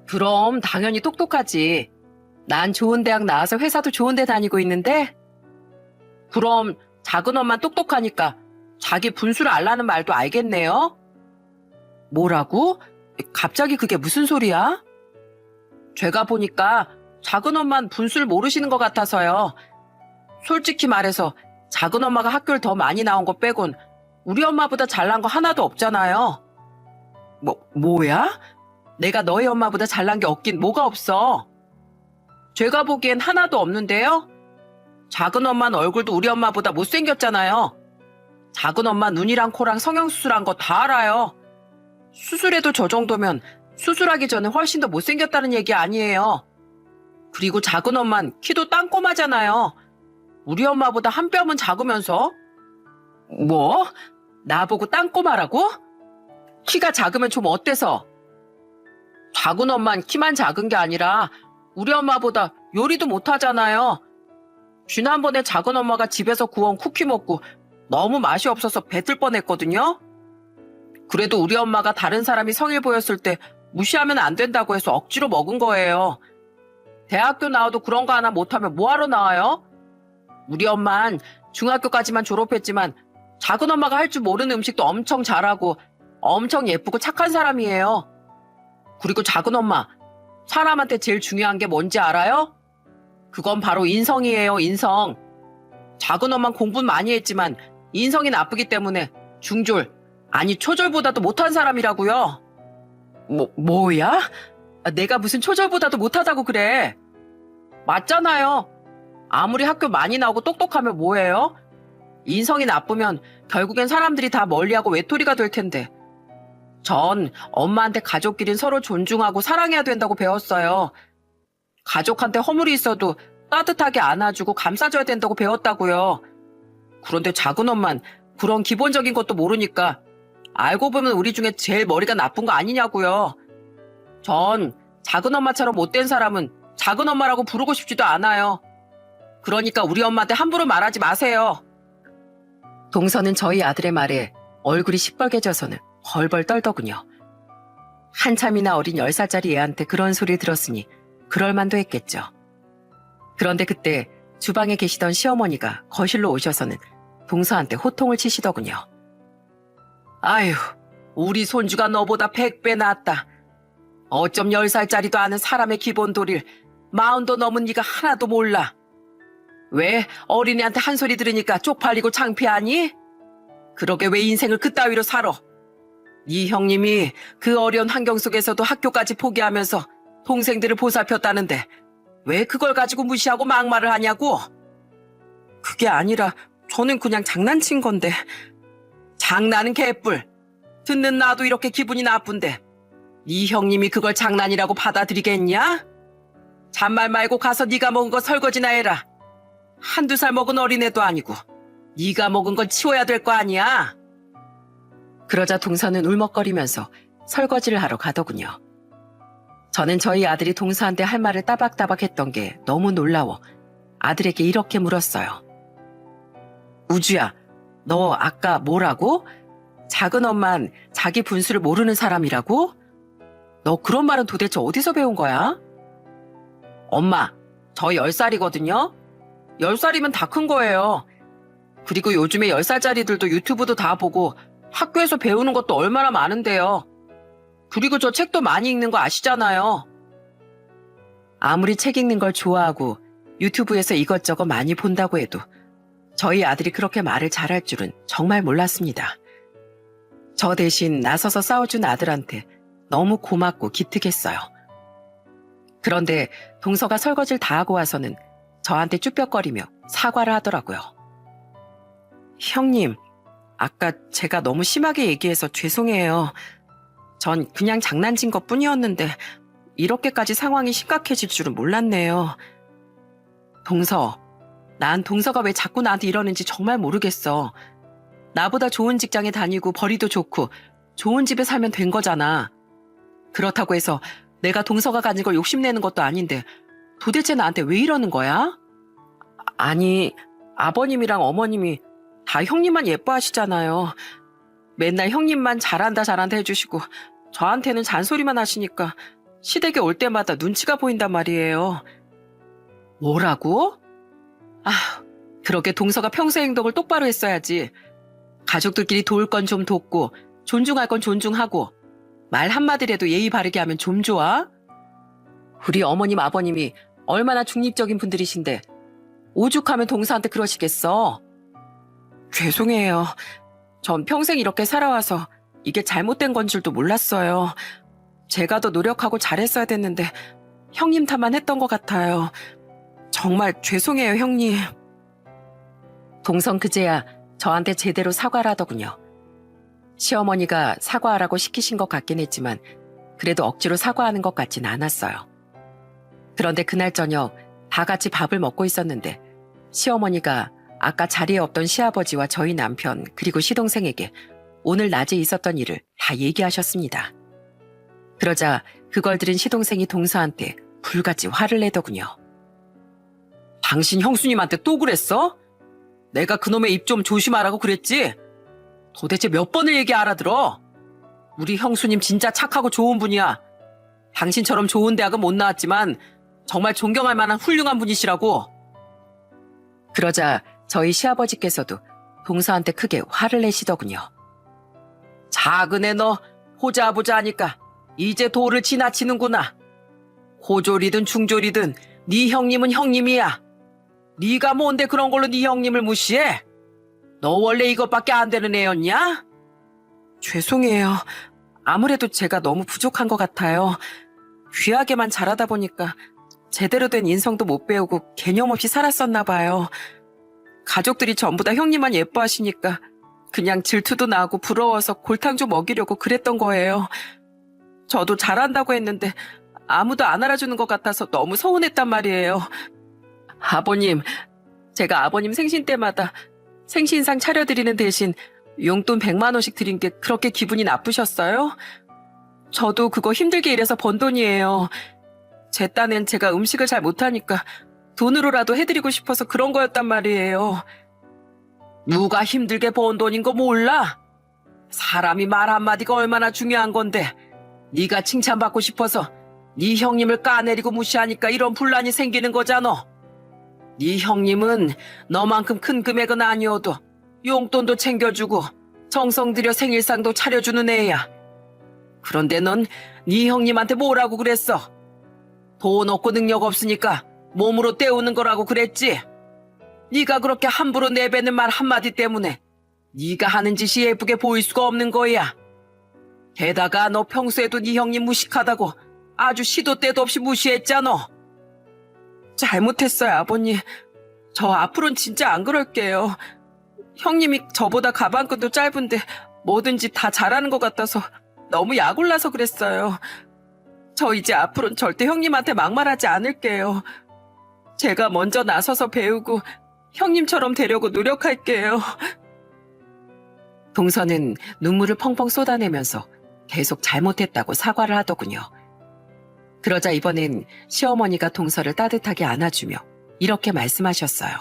A: 그럼 당연히 똑똑하지. 난 좋은 대학 나와서 회사도 좋은 데 다니고 있는데? 그럼 작은 엄만 똑똑하니까 자기 분수를 알라는 말도 알겠네요? 뭐라고? 갑자기 그게 무슨 소리야? 제가 보니까 작은 엄만 분수를 모르시는 것 같아서요. 솔직히 말해서 작은 엄마가 학교를 더 많이 나온 거 빼곤 우리 엄마보다 잘난 거 하나도 없잖아요. 뭐야? 내가 너희 엄마보다 잘난 게 없긴 뭐가 없어. 제가 보기엔 하나도 없는데요? 작은 엄마는 얼굴도 우리 엄마보다 못생겼잖아요. 작은 엄마 눈이랑 코랑 성형수술한 거 다 알아요. 수술해도 저 정도면 수술하기 전에 훨씬 더 못생겼다는 얘기 아니에요. 그리고 작은 엄만 키도 땅꼬마잖아요. 우리 엄마보다 한 뼘은 작으면서. 뭐? 나보고 땅꼬마라고? 키가 작으면 좀 어때서? 작은 엄만 키만 작은 게 아니라 우리 엄마보다 요리도 못하잖아요. 지난번에 작은 엄마가 집에서 구운 쿠키 먹고 너무 맛이 없어서 뱉을 뻔했거든요. 그래도 우리 엄마가 다른 사람이 성일 보였을 때 무시하면 안 된다고 해서 억지로 먹은 거예요. 대학교 나와도 그런 거 하나 못하면 뭐하러 나와요? 우리 엄만 중학교까지만 졸업했지만 작은 엄마가 할 줄 모르는 음식도 엄청 잘하고 엄청 예쁘고 착한 사람이에요. 그리고 작은 엄마, 사람한테 제일 중요한 게 뭔지 알아요? 그건 바로 인성이에요, 인성. 작은 엄만 공부는 많이 했지만 인성이 나쁘기 때문에 중졸, 아니 초졸보다도 못한 사람이라고요. 뭐야? 내가 무슨 초졸보다도 못하다고 그래. 맞잖아요. 아무리 학교 많이 나오고 똑똑하면 뭐예요? 인성이 나쁘면 결국엔 사람들이 다 멀리하고 외톨이가 될 텐데. 전 엄마한테 가족끼린 서로 존중하고 사랑해야 된다고 배웠어요. 가족한테 허물이 있어도 따뜻하게 안아주고 감싸줘야 된다고 배웠다고요. 그런데 작은 엄만 그런 기본적인 것도 모르니까 알고 보면 우리 중에 제일 머리가 나쁜 거 아니냐고요. 전 작은 엄마처럼 못된 사람은 작은 엄마라고 부르고 싶지도 않아요. 그러니까 우리 엄마한테 함부로 말하지 마세요. 동서는 저희 아들의 말에 얼굴이 시뻘개져서는 벌벌 떨더군요. 한참이나 어린 10살짜리 애한테 그런 소리 들었으니 그럴만도 했겠죠. 그런데 그때 주방에 계시던 시어머니가 거실로 오셔서는 동서한테 호통을 치시더군요. 아휴, 우리 손주가 너보다 100배 낫다. 어쩜 10살짜리도 아는 사람의 기본 도리를 40도 넘은 네가 하나도 몰라. 왜 어린애한테 한 소리 들으니까 쪽팔리고 창피하니? 그러게 왜 인생을 그따위로 살아? 네 형님이 그 어려운 환경 속에서도 학교까지 포기하면서 동생들을 보살폈다는데 왜 그걸 가지고 무시하고 막말을 하냐고? 그게 아니라 저는 그냥 장난친 건데. 장난은 개뿔. 듣는 나도 이렇게 기분이 나쁜데 네 형님이 그걸 장난이라고 받아들이겠냐? 잔말 말고 가서 네가 먹은 거 설거지나 해라. 한두 살 먹은 어린애도 아니고 네가 먹은 건 치워야 될 거 아니야? 그러자 동서는 울먹거리면서 설거지를 하러 가더군요. 저는 저희 아들이 동서한테 할 말을 따박따박 했던 게 너무 놀라워 아들에게 이렇게 물었어요. 우주야, 너 아까 뭐라고? 작은 엄만 자기 분수를 모르는 사람이라고? 너 그런 말은 도대체 어디서 배운 거야? 엄마, 저 10살이거든요? 10살이면 다 큰 거예요. 그리고 요즘에 10살짜리들도 유튜브도 다 보고 학교에서 배우는 것도 얼마나 많은데요. 그리고 저 책도 많이 읽는 거 아시잖아요. 아무리 책 읽는 걸 좋아하고 유튜브에서 이것저것 많이 본다고 해도 저희 아들이 그렇게 말을 잘할 줄은 정말 몰랐습니다. 저 대신 나서서 싸워준 아들한테 너무 고맙고 기특했어요. 그런데 동서가 설거지를 다 하고 와서는 저한테 쭈뼛거리며 사과를 하더라고요. 형님, 아까 제가 너무 심하게 얘기해서 죄송해요. 전 그냥 장난친 것 뿐이었는데 이렇게까지 상황이 심각해질 줄은 몰랐네요. 동서, 난 동서가 왜 자꾸 나한테 이러는지 정말 모르겠어. 나보다 좋은 직장에 다니고 벌이도 좋고 좋은 집에 살면 된 거잖아. 그렇다고 해서 내가 동서가 가진 걸 욕심내는 것도 아닌데 도대체 나한테 왜 이러는 거야? 아니, 아버님이랑 어머님이 다 형님만 예뻐하시잖아요. 맨날 형님만 잘한다 잘한다 해주시고 저한테는 잔소리만 하시니까 시댁에 올 때마다 눈치가 보인단 말이에요. 뭐라고? 아, 그렇게 동서가 평소의 행동을 똑바로 했어야지. 가족들끼리 도울 건 좀 돕고 존중할 건 존중하고 말 한마디라도 예의 바르게 하면 좀 좋아? 우리 어머님 아버님이 얼마나 중립적인 분들이신데 오죽하면 동서한테 그러시겠어. 죄송해요. 전 평생 이렇게 살아와서 이게 잘못된 건 줄도 몰랐어요. 제가 더 노력하고 잘했어야 됐는데 형님 탓만 했던 것 같아요. 정말 죄송해요, 형님. 동선 그제야 저한테 제대로 사과를 하더군요. 시어머니가 사과하라고 시키신 것 같긴 했지만 그래도 억지로 사과하는 것 같진 않았어요. 그런데 그날 저녁 다 같이 밥을 먹고 있었는데 시어머니가 아까 자리에 없던 시아버지와 저희 남편 그리고 시동생에게 오늘 낮에 있었던 일을 다 얘기하셨습니다. 그러자 그걸 들은 시동생이 동서한테 불같이 화를 내더군요. 당신 형수님한테 또 그랬어? 내가 그놈의 입 좀 조심하라고 그랬지? 도대체 몇 번을 얘기 알아들어? 우리 형수님 진짜 착하고 좋은 분이야. 당신처럼 좋은 대학은 못 나왔지만 정말 존경할 만한 훌륭한 분이시라고. 그러자 저희 시아버지께서도 동서한테 크게 화를 내시더군요. 작은 애 너 보자 보자 하니까 이제 도를 지나치는구나. 호졸이든 중졸이든 네 형님은 형님이야. 네가 뭔데 그런 걸로 네 형님을 무시해? 너 원래 이것밖에 안 되는 애였냐? 죄송해요. 아무래도 제가 너무 부족한 것 같아요. 귀하게만 자라다 보니까 제대로 된 인성도 못 배우고 개념 없이 살았었나 봐요. 가족들이 전부 다 형님만 예뻐하시니까 그냥 질투도 나고 부러워서 골탕 좀 먹이려고 그랬던 거예요. 저도 잘한다고 했는데 아무도 안 알아주는 것 같아서 너무 서운했단 말이에요. 아버님, 제가 아버님 생신 때마다 생신상 차려드리는 대신 용돈 100만 원씩 드린 게 그렇게 기분이 나쁘셨어요? 저도 그거 힘들게 일해서 번 돈이에요. 제 딴엔 제가 음식을 잘 못하니까 돈으로라도 해드리고 싶어서 그런 거였단 말이에요. 누가 힘들게 번 돈인 거 몰라? 사람이 말 한마디가 얼마나 중요한 건데 네가 칭찬받고 싶어서 네 형님을 까내리고 무시하니까 이런 분란이 생기는 거잖아. 네 형님은 너만큼 큰 금액은 아니어도 용돈도 챙겨주고 정성 들여 생일상도 차려주는 애야. 그런데 넌 네 형님한테 뭐라고 그랬어? 돈 없고 능력 없으니까 몸으로 때우는 거라고 그랬지? 네가 그렇게 함부로 내뱉는 말 한마디 때문에 네가 하는 짓이 예쁘게 보일 수가 없는 거야. 게다가 너 평소에도 네 형님 무식하다고 아주 시도 때도 없이 무시했잖아. 잘못했어요, 아버님. 저 앞으로는 진짜 안 그럴게요. 형님이 저보다 가방끈도 짧은데 뭐든지 다 잘하는 것 같아서 너무 약올라서 그랬어요. 저 이제 앞으로는 절대 형님한테 막말하지 않을게요. 제가 먼저 나서서 배우고 형님처럼 되려고 노력할게요. 동서는 눈물을 펑펑 쏟아내면서 계속 잘못했다고 사과를 하더군요. 그러자 이번엔 시어머니가 동서를 따뜻하게 안아주며 이렇게 말씀하셨어요.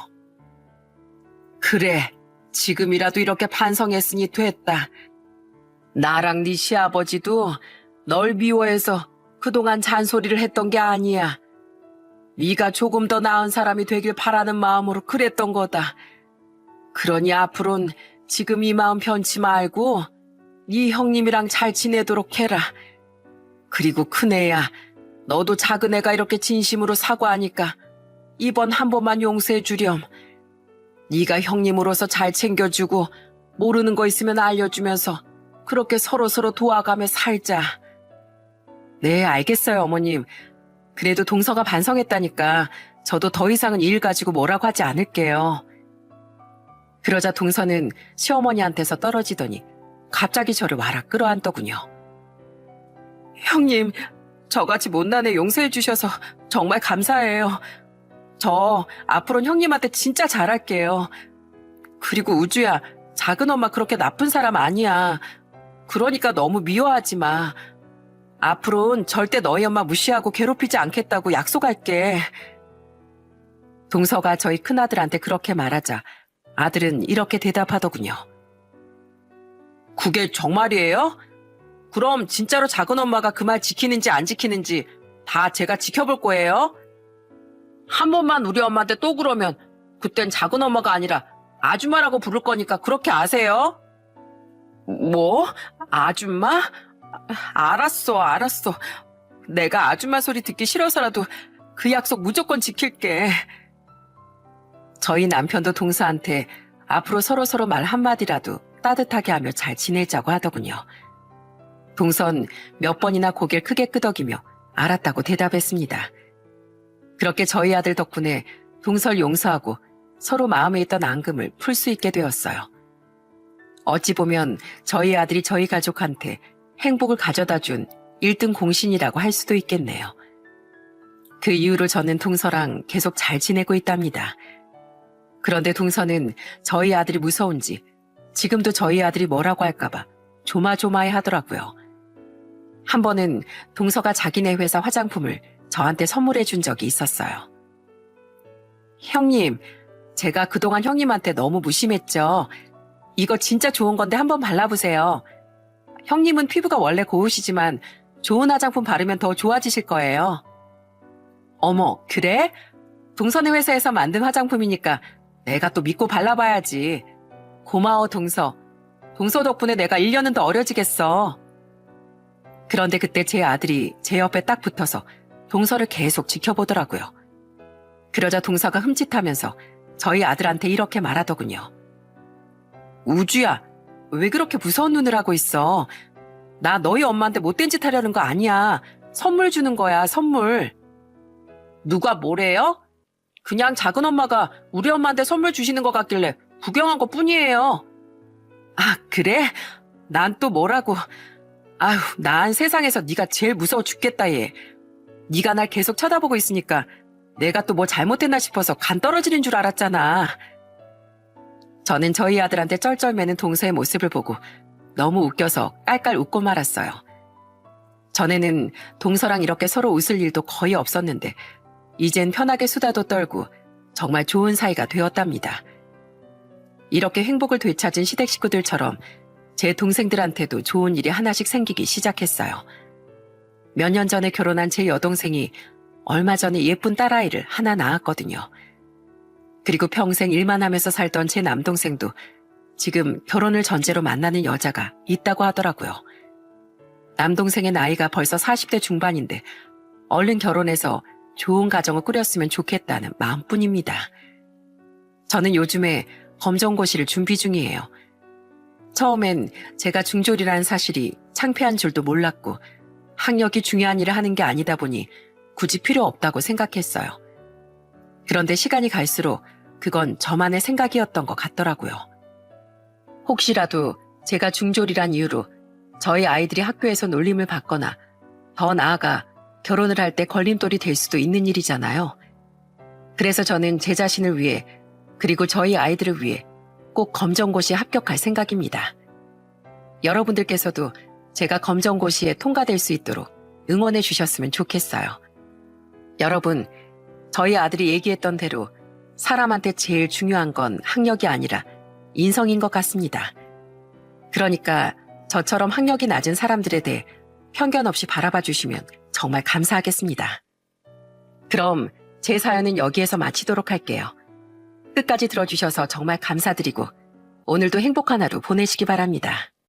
A: 그래, 지금이라도 이렇게 반성했으니 됐다. 나랑 네 시아버지도 널 미워해서 그동안 잔소리를 했던 게 아니야. 네가 조금 더 나은 사람이 되길 바라는 마음으로 그랬던 거다. 그러니 앞으론 지금 이 마음 변치 말고 네 형님이랑 잘 지내도록 해라. 그리고 큰애야, 너도 작은 애가 이렇게 진심으로 사과하니까 이번 한 번만 용서해 주렴. 네가 형님으로서 잘 챙겨주고 모르는 거 있으면 알려주면서 그렇게 서로서로 도와가며 살자. 네, 알겠어요, 어머님. 그래도 동서가 반성했다니까 저도 더 이상은 일 가지고 뭐라고 하지 않을게요. 그러자 동서는 시어머니한테서 떨어지더니 갑자기 저를 와락 끌어안더군요. 형님, 저같이 못난 애 용서해 주셔서 정말 감사해요. 저 앞으로는 형님한테 진짜 잘할게요. 그리고 우주야, 작은 엄마 그렇게 나쁜 사람 아니야. 그러니까 너무 미워하지 마. 앞으로는 절대 너희 엄마 무시하고 괴롭히지 않겠다고 약속할게. 동서가 저희 큰아들한테 그렇게 말하자 아들은 이렇게 대답하더군요. 그게 정말이에요? 그럼 진짜로 작은 엄마가 그 말 지키는지 안 지키는지 다 제가 지켜볼 거예요? 한 번만 우리 엄마한테 또 그러면 그땐 작은 엄마가 아니라 아줌마라고 부를 거니까 그렇게 아세요? 뭐? 아줌마? 알았어. 내가 아줌마 소리 듣기 싫어서라도 그 약속 무조건 지킬게. 저희 남편도 동서한테 앞으로 서로 말 한마디라도 따뜻하게 하며 잘 지내자고 하더군요. 동선 몇 번이나 고개를 크게 끄덕이며 알았다고 대답했습니다. 그렇게 저희 아들 덕분에 동서를 용서하고 서로 마음에 있던 앙금을 풀 수 있게 되었어요. 어찌 보면 저희 아들이 저희 가족한테 행복을 가져다 준 1등 공신이라고 할 수도 있겠네요. 그 이후로 저는 동서랑 계속 잘 지내고 있답니다. 그런데 동서는 저희 아들이 무서운지 지금도 저희 아들이 뭐라고 할까봐 조마조마해 하더라고요. 한 번은 동서가 자기네 회사 화장품을 저한테 선물해 준 적이 있었어요. 형님, 제가 그동안 형님한테 너무 무심했죠. 이거 진짜 좋은 건데 한번 발라보세요. 형님은 피부가 원래 고우시지만 좋은 화장품 바르면 더 좋아지실 거예요. 어머, 그래? 동서네 회사에서 만든 화장품이니까 내가 또 믿고 발라봐야지. 고마워, 동서. 동서 덕분에 내가 1년은 더 어려지겠어. 그런데 그때 제 아들이 제 옆에 딱 붙어서 동서를 계속 지켜보더라고요. 그러자 동서가 흠칫하면서 저희 아들한테 이렇게 말하더군요. 우주야, 왜 그렇게 무서운 눈을 하고 있어? 나 너희 엄마한테 못된 짓 하려는 거 아니야. 선물 주는 거야, 선물. 누가 뭐래요? 그냥 작은 엄마가 우리 엄마한테 선물 주시는 것 같길래 구경한 것 뿐이에요. 아, 그래? 난 또 뭐라고. 아휴, 난 세상에서 네가 제일 무서워 죽겠다, 얘. 네가 날 계속 쳐다보고 있으니까 내가 또 뭐 잘못했나 싶어서 간 떨어지는 줄 알았잖아. 저는 저희 아들한테 쩔쩔매는 동서의 모습을 보고 너무 웃겨서 깔깔 웃고 말았어요. 전에는 동서랑 이렇게 서로 웃을 일도 거의 없었는데 이젠 편하게 수다도 떨고 정말 좋은 사이가 되었답니다. 이렇게 행복을 되찾은 시댁 식구들처럼 제 동생들한테도 좋은 일이 하나씩 생기기 시작했어요. 몇 년 전에 결혼한 제 여동생이 얼마 전에 예쁜 딸아이를 하나 낳았거든요. 그리고 평생 일만 하면서 살던 제 남동생도 지금 결혼을 전제로 만나는 여자가 있다고 하더라고요. 남동생의 나이가 벌써 40대 중반인데 얼른 결혼해서 좋은 가정을 꾸렸으면 좋겠다는 마음뿐입니다. 저는 요즘에 검정고시를 준비 중이에요. 처음엔 제가 중졸이라는 사실이 창피한 줄도 몰랐고 학력이 중요한 일을 하는 게 아니다 보니 굳이 필요 없다고 생각했어요. 그런데 시간이 갈수록 그건 저만의 생각이었던 것 같더라고요. 혹시라도 제가 중졸이란 이유로 저희 아이들이 학교에서 놀림을 받거나 더 나아가 결혼을 할 때 걸림돌이 될 수도 있는 일이잖아요. 그래서 저는 제 자신을 위해 그리고 저희 아이들을 위해 꼭 검정고시에 합격할 생각입니다. 여러분들께서도 제가 검정고시에 통과될 수 있도록 응원해 주셨으면 좋겠어요. 여러분, 저희 아들이 얘기했던 대로 사람한테 제일 중요한 건 학력이 아니라 인성인 것 같습니다. 그러니까 저처럼 학력이 낮은 사람들에 대해 편견 없이 바라봐 주시면 정말 감사하겠습니다. 그럼 제 사연은 여기에서 마치도록 할게요. 끝까지 들어주셔서 정말 감사드리고 오늘도 행복한 하루 보내시기 바랍니다.